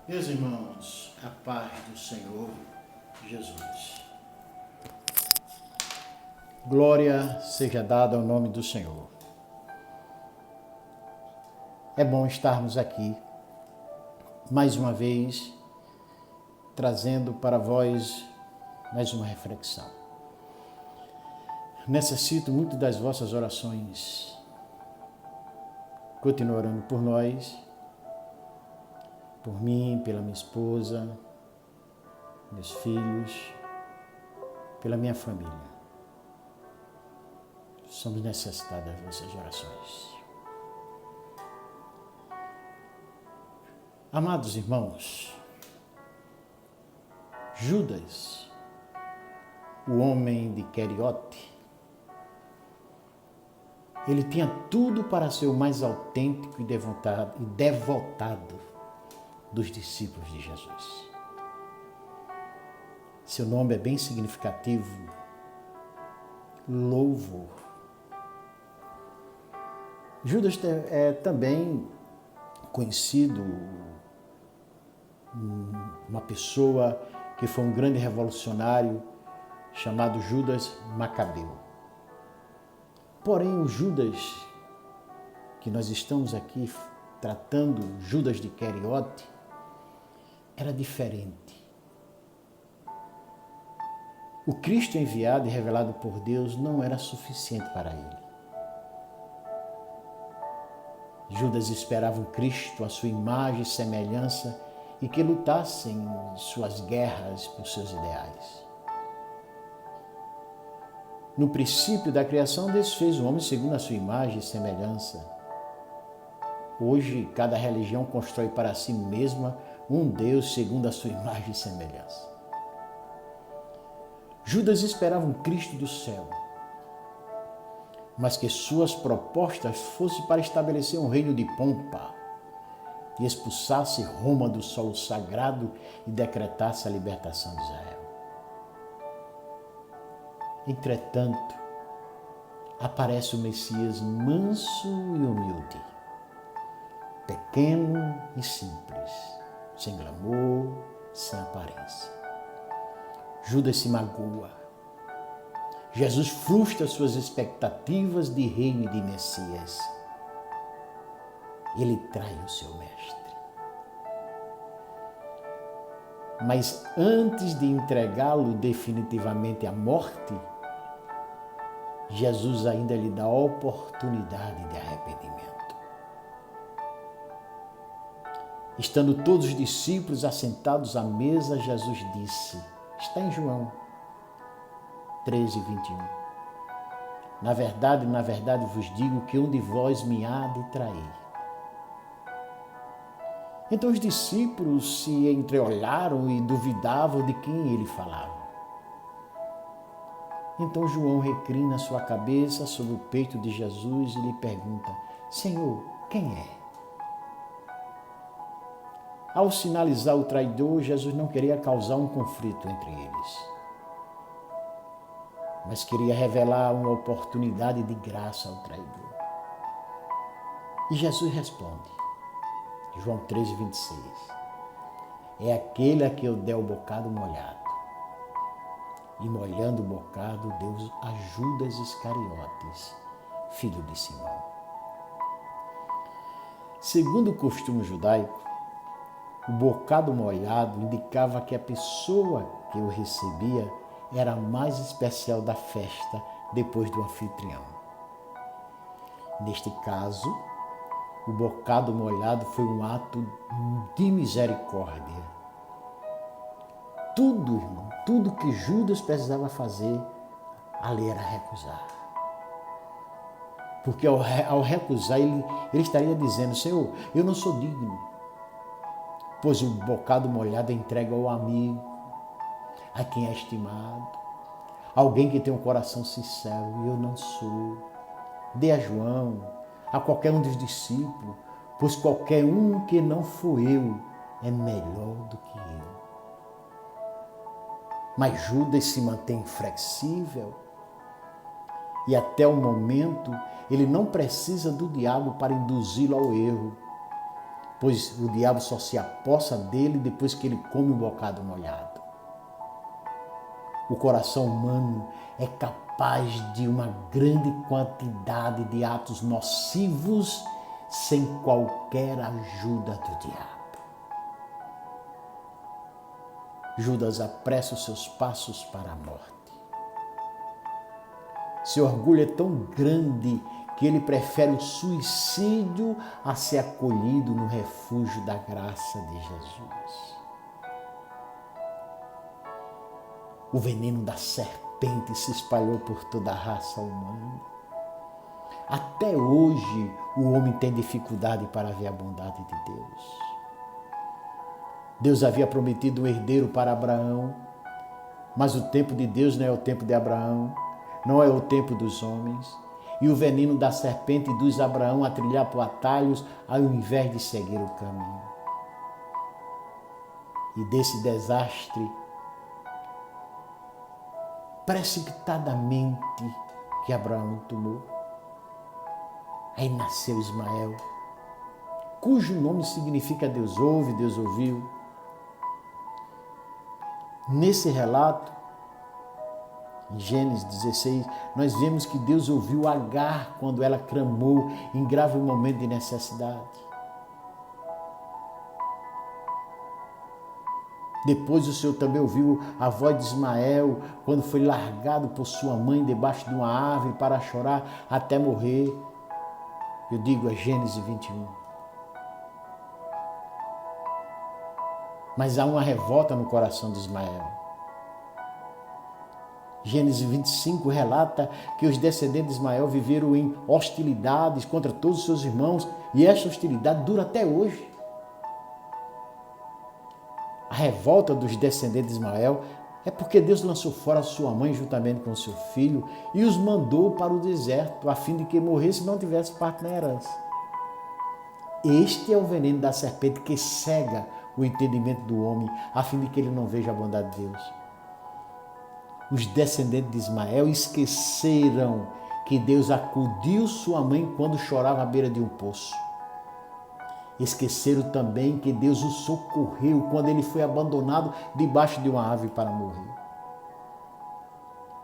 Meus irmãos, a paz do Senhor Jesus. Glória seja dada ao nome do Senhor. É bom estarmos aqui, mais uma vez, trazendo para vós mais uma reflexão. Necessito muito das vossas orações. Continue orando por nós, por mim, pela minha esposa, meus filhos, pela minha família. Somos necessitados das vossas orações. Amados irmãos, Judas, o homem de Queriote, ele tinha tudo para ser o mais autêntico e devotado dos discípulos de Jesus. Seu nome é bem significativo, louvor. Judas é também conhecido, uma pessoa que foi um grande revolucionário chamado Judas Macabeu. Porém, o Judas que nós estamos aqui tratando, Judas de Queriote, era diferente. O Cristo enviado e revelado por Deus não era suficiente para ele. Judas esperava um Cristo, a sua imagem e semelhança, e que lutasse em suas guerras por seus ideais. No princípio da criação, Deus fez o homem segundo a sua imagem e semelhança. Hoje, cada religião constrói para si mesma um Deus segundo a sua imagem e semelhança. Judas esperava um Cristo do céu, mas que suas propostas fossem para estabelecer um reino de pompa e expulsasse Roma do solo sagrado e decretasse a libertação de Israel. Entretanto, aparece o Messias manso e humilde, pequeno e simples, sem glamour, sem aparência. Judas se magoa. Jesus frustra suas expectativas de reino e de Messias. Ele trai o seu mestre. Mas antes de entregá-lo definitivamente à morte, Jesus ainda lhe dá a oportunidade de arrependimento. Estando todos os discípulos assentados à mesa, Jesus disse, está em João 13:21. Na verdade, vos digo que um de vós me há de trair. Então os discípulos se entreolharam e duvidavam de quem ele falava. Então João reclina sua cabeça sobre o peito de Jesus e lhe pergunta, Senhor, quem é? Ao sinalizar o traidor, Jesus não queria causar um conflito entre eles, mas queria revelar uma oportunidade de graça ao traidor. E Jesus responde, João 13:26, é aquele a que eu der o bocado molhado. E molhando o bocado, Deus a Judas Iscariotes, filho de Simão. Segundo o costume judaico, o bocado molhado indicava que a pessoa que o recebia era a mais especial da festa depois do anfitrião. Neste caso, o bocado molhado foi um ato de misericórdia. Tudo, irmão, tudo que Judas precisava fazer, ali era recusar. Porque ao recusar, ele estaria dizendo, Senhor, eu não sou digno. Pois o bocado molhado é entregue ao amigo, a quem é estimado, alguém que tem um coração sincero, e eu não sou. Dê a João, a qualquer um dos discípulos, pois qualquer um que não for eu é melhor do que eu. Mas Judas se mantém inflexível e até o momento ele não precisa do diabo para induzi-lo ao erro, pois o diabo só se apossa dele depois que ele come o bocado molhado. O coração humano é capaz de uma grande quantidade de atos nocivos sem qualquer ajuda do diabo. Judas apressa os seus passos para a morte. Seu orgulho é tão grande que ele prefere o suicídio a ser acolhido no refúgio da graça de Jesus. O veneno da serpente se espalhou por toda a raça humana. Até hoje, o homem tem dificuldade para ver a bondade de Deus. Deus havia prometido um herdeiro para Abraão, mas o tempo de Deus não é o tempo de Abraão, não é o tempo dos homens. E o veneno da serpente induz Abraão a trilhar por atalhos ao invés de seguir o caminho. E desse desastre, precipitadamente, que Abraão tomou, aí nasceu Ismael, cujo nome significa Deus ouve, Deus ouviu. Nesse relato, em Gênesis 16, nós vemos que Deus ouviu Agar quando ela clamou em grave momento de necessidade. Depois o Senhor também ouviu a voz de Ismael quando foi largado por sua mãe debaixo de uma árvore para chorar até morrer. Eu digo, é Gênesis 21. Mas há uma revolta no coração de Ismael. Gênesis 25 relata que os descendentes de Ismael viveram em hostilidades contra todos os seus irmãos e essa hostilidade dura até hoje. A revolta dos descendentes de Ismael é porque Deus lançou fora sua mãe juntamente com seu filho e os mandou para o deserto a fim de que morresse e não tivesse parte na herança. Este é o veneno da serpente que cega o entendimento do homem a fim de que ele não veja a bondade de Deus. Os descendentes de Ismael esqueceram que Deus acudiu sua mãe quando chorava à beira de um poço. Esqueceram também que Deus o socorreu quando ele foi abandonado debaixo de uma árvore para morrer.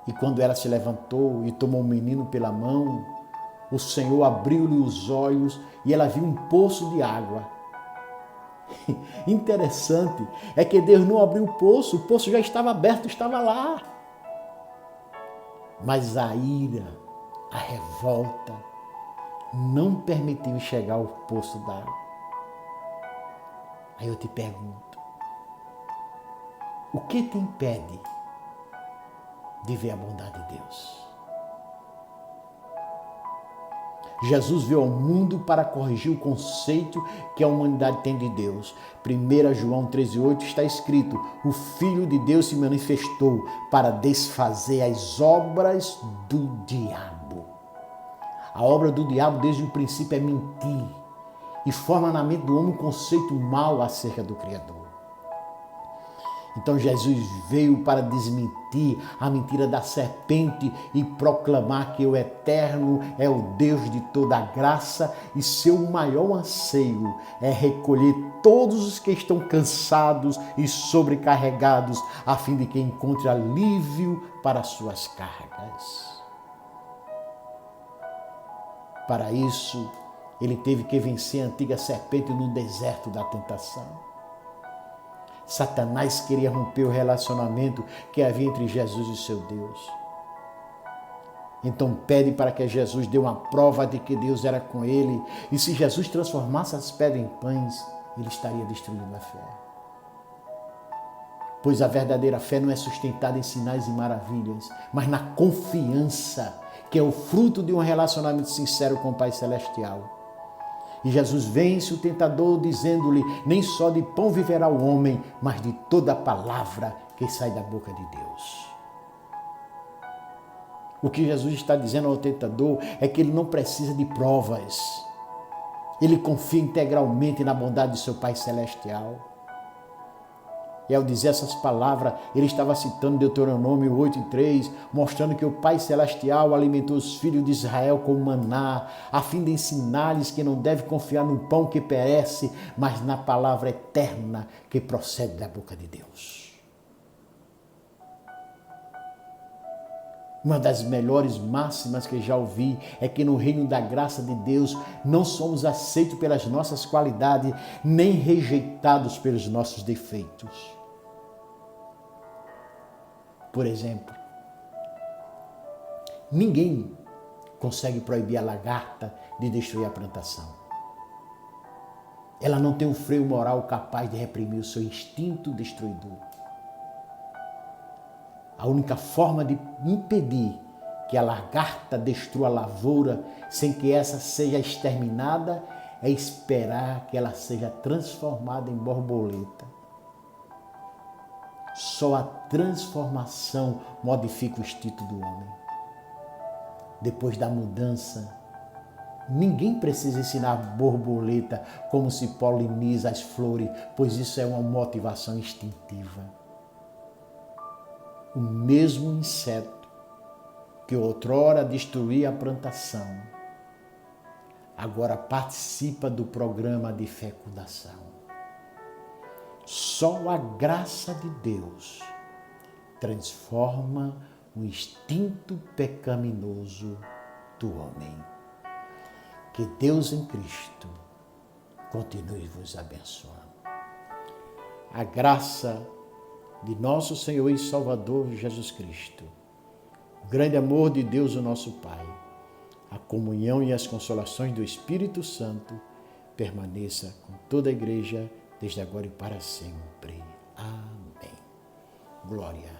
E quando ela se levantou e tomou o menino pela mão, o Senhor abriu-lhe os olhos e ela viu um poço de água. Interessante é que Deus não abriu o poço já estava aberto, estava lá. Mas a ira, a revolta, não permitiu enxergar o poço d'água. Aí eu te pergunto, o que te impede de ver a bondade de Deus? Jesus veio ao mundo para corrigir o conceito que a humanidade tem de Deus. 1 João 13,8 está escrito: o Filho de Deus se manifestou para desfazer as obras do diabo. A obra do diabo desde o princípio é mentir e forma na mente do homem um conceito mau acerca do Criador. Então Jesus veio para desmentir a mentira da serpente e proclamar que o Eterno é o Deus de toda a graça e seu maior anseio é recolher todos os que estão cansados e sobrecarregados a fim de que encontre alívio para suas cargas. Para isso, ele teve que vencer a antiga serpente no deserto da tentação. Satanás queria romper o relacionamento que havia entre Jesus e seu Deus. Então pede para que Jesus dê uma prova de que Deus era com ele. E se Jesus transformasse as pedras em pães, ele estaria destruindo a fé. Pois a verdadeira fé não é sustentada em sinais e maravilhas, mas na confiança, que é o fruto de um relacionamento sincero com o Pai Celestial. E Jesus vence o tentador dizendo-lhe, nem só de pão viverá o homem, mas de toda a palavra que sai da boca de Deus. O que Jesus está dizendo ao tentador é que ele não precisa de provas. Ele confia integralmente na bondade de seu Pai Celestial. E ao dizer essas palavras, ele estava citando Deuteronômio 8:3, mostrando que o Pai Celestial alimentou os filhos de Israel com maná, a fim de ensinar-lhes que não deve confiar no pão que perece, mas na palavra eterna que procede da boca de Deus. Uma das melhores máximas que já ouvi é que no reino da graça de Deus não somos aceitos pelas nossas qualidades, nem rejeitados pelos nossos defeitos. Por exemplo, ninguém consegue proibir a lagarta de destruir a plantação. Ela não tem um freio moral capaz de reprimir o seu instinto destruidor. A única forma de impedir que a lagarta destrua a lavoura sem que essa seja exterminada é esperar que ela seja transformada em borboleta. Só a transformação modifica o instinto do homem. Depois da mudança, ninguém precisa ensinar a borboleta como se poliniza as flores, pois isso é uma motivação instintiva. O mesmo inseto que outrora destruía a plantação, agora participa do programa de fecundação. Só a graça de Deus transforma o instinto pecaminoso do homem. Que Deus em Cristo continue vos abençoando. A graça de nosso Senhor e Salvador Jesus Cristo, o grande amor de Deus, o nosso Pai, a comunhão e as consolações do Espírito Santo permaneça com toda a igreja, desde agora e para sempre. Amém. Glória